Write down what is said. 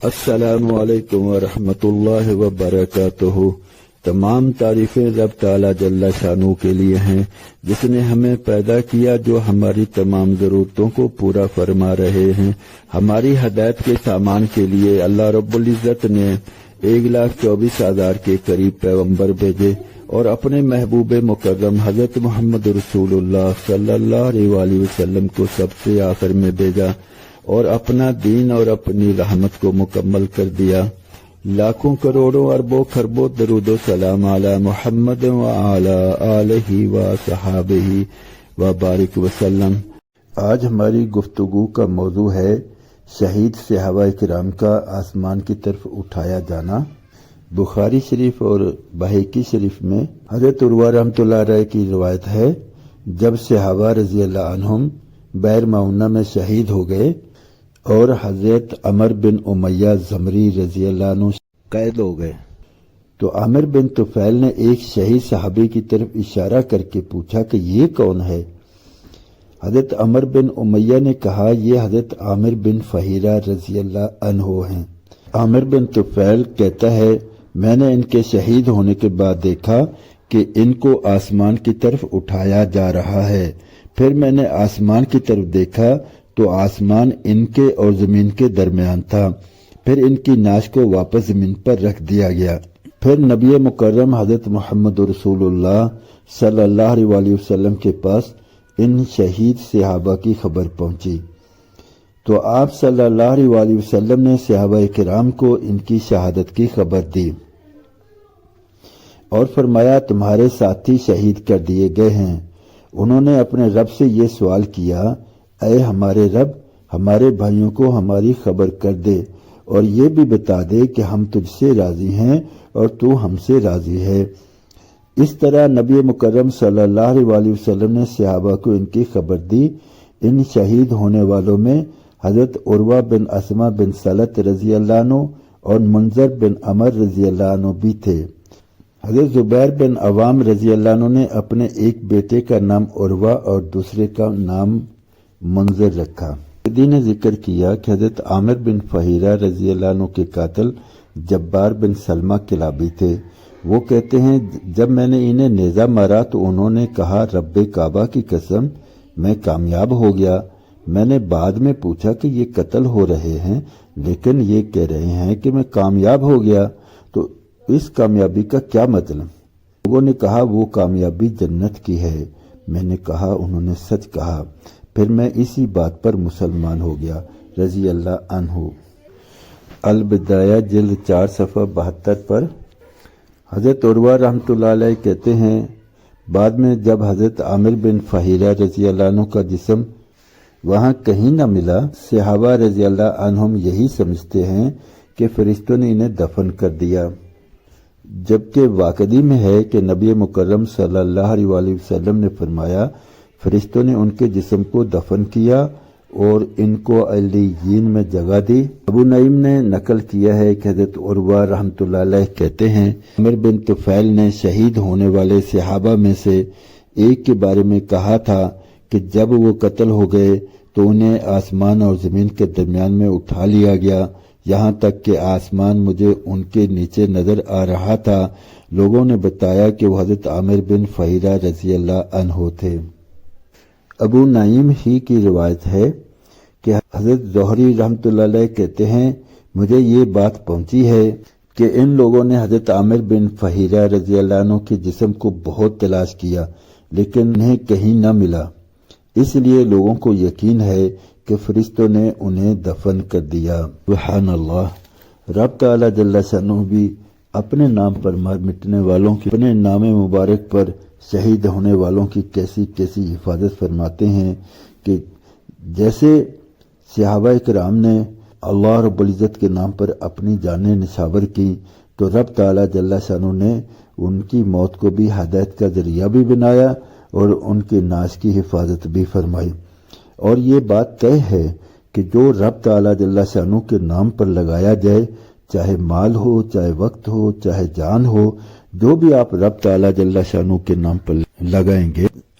السلام علیکم ورحمۃ اللہ وبرکاتہ۔ تمام تعریفیں رب تعالی جل شانہ کے لیے ہیں، جس نے ہمیں پیدا کیا، جو ہماری تمام ضرورتوں کو پورا فرما رہے ہیں۔ ہماری ہدایت کے سامان کے لیے اللہ رب العزت نے 1,24,000 کے قریب پیغمبر بھیجے اور اپنے محبوب مکرم حضرت محمد رسول اللہ صلی اللہ علیہ وآلہ وسلم کو سب سے آخر میں بھیجا اور اپنا دین اور اپنی رحمت کو مکمل کر دیا۔ لاکھوں کروڑوں اربوں خربوں درود و سلام علی محمد وعلی آلہ وصحابہ وبارک وسلم۔ آج ہماری گفتگو کا موضوع ہے شہید صحابہ کرام کا آسمان کی طرف اٹھایا جانا۔ بخاری شریف اور بہقی شریف میں حضرت عروہ رحمۃ اللہ علیہ کی روایت ہے، جب صحابہ رضی اللہ عنہم بئر معونہ میں شہید ہو گئے اور حضرت عمر بن امیہ زمری رضی اللہ عنہ قید ہو گئے، تو عامر بن طفیل نے ایک شہید صحابی کی طرف اشارہ کر کے پوچھا کہ یہ کون ہے؟ حضرت عمر بن امیہ نے کہا، یہ حضرت عامر بن فہیرہ رضی اللہ عنہ ہیں۔ عامر بن طفیل کہتا ہے، میں نے ان کے شہید ہونے کے بعد دیکھا کہ ان کو آسمان کی طرف اٹھایا جا رہا ہے۔ پھر میں نے آسمان کی طرف دیکھا تو آسمان ان کے اور زمین کے درمیان تھا۔ پھر ان کی ناش کو واپس زمین پر رکھ دیا گیا۔ پھر نبی مکرم حضرت محمد رسول اللہ صلی اللہ علیہ وآلہ وسلم کے پاس ان شہید صحابہ کی خبر پہنچی، تو آپ صلی اللہ علیہ وآلہ وسلم نے صحابہ کرام کو ان کی شہادت کی خبر دی اور فرمایا، تمہارے ساتھی شہید کر دیے گئے ہیں۔ انہوں نے اپنے رب سے یہ سوال کیا، اے ہمارے رب، ہمارے بھائیوں کو ہماری خبر کر دے اور یہ بھی بتا دے کہ ہم تجھ سے راضی ہیں اور تو ہم سے راضی ہے۔ اس طرح نبی مکرم صلی اللہ علیہ وآلہ وسلم نے صحابہ کو ان کی خبر دی۔ ان شہید ہونے والوں میں حضرت عروہ بن اسما بن سلط رضی اللہ عنہ اور منذر بن عمر رضی اللہ عنہ بھی تھے۔ حضرت زبیر بن عوام رضی اللہ عنہ نے اپنے ایک بیٹے کا نام عروہ اور دوسرے کا نام منذر رکھا۔ نے ذکر کیا کہ حضرت عامر بن فہیرہ رضی اللہ عنہ کے قاتل جبار بن سلمہ کلابی تھے۔ وہ کہتے ہیں، جب میں نے انہیں نیزہ مارا تو انہوں نے کہا، رب کعبہ کی قسم میں کامیاب ہو گیا۔ میں نے بعد میں پوچھا کہ یہ قتل ہو رہے ہیں لیکن یہ کہہ رہے ہیں کہ میں کامیاب ہو گیا، تو اس کامیابی کا کیا مطلب؟ لوگوں نے کہا، وہ کامیابی جنت کی ہے۔ میں نے کہا، انہوں نے سچ کہا۔ پھر میں اسی بات پر مسلمان ہو گیا رضی اللہ عنہ۔ البدایہ جلد 4 صفحہ 72 پر حضرت عروہ رحمۃ اللہ علیہ کہتے ہیں، بعد میں جب حضرت عامر بن فہیرہ رضی اللہ عنہ کا جسم وہاں کہیں نہ ملا، صحابہ رضی اللہ عنہم یہی سمجھتے ہیں کہ فرشتوں نے انہیں دفن کر دیا، جبکہ واقعی میں ہے کہ نبی مکرم صلی اللہ علیہ وآلہ وسلم نے فرمایا، فرشتوں نے ان کے جسم کو دفن کیا اور ان کو علیین میں جگہ دی۔ ابو نعیم نے نقل کیا ہے کہ حضرت عروہ رحمۃ اللہ علیہ کہتے ہیں، عامر بن طفیل نے شہید ہونے والے صحابہ میں سے ایک کے بارے میں کہا تھا کہ جب وہ قتل ہو گئے تو انہیں آسمان اور زمین کے درمیان میں اٹھا لیا گیا، یہاں تک کہ آسمان مجھے ان کے نیچے نظر آ رہا تھا۔ لوگوں نے بتایا کہ وہ حضرت عامر بن فہیرہ رضی اللہ عنہ تھے۔ ابو نعیم ہی کی روایت ہے کہ حضرت زہری رحمۃ اللہ علیہ کہتے ہیں، مجھے یہ بات پہنچی ہے کہ ان لوگوں نے حضرت عامر بن فہیرہ رضی اللہ عنہ کے جسم کو بہت تلاش کیا لیکن انہیں کہیں نہ ملا، اس لیے لوگوں کو یقین ہے کہ فرشتوں نے انہیں دفن کر دیا۔ سبحان اللہ۔ رب تعالی جل شانہ بھی اپنے نام پر مر مٹنے والوں کی، اپنے نام مبارک پر شہید ہونے والوں کی کیسی کیسی حفاظت فرماتے ہیں کہ جیسے صحابہ کرام نے اللہ رب العزت کے نام پر اپنی جانیں نچھاور کی، تو رب تعالی جل شانہ نے ان کی موت کو بھی ہدایت کا ذریعہ بھی بنایا اور ان کے ناش کی حفاظت بھی فرمائی۔ اور یہ بات طے ہے کہ جو رب تعالی جل شانہ کے نام پر لگایا جائے، چاہے مال ہو، چاہے وقت ہو، چاہے جان ہو، جو بھی آپ رب تعالی جل شانہ کے نام پر لگائیں گے،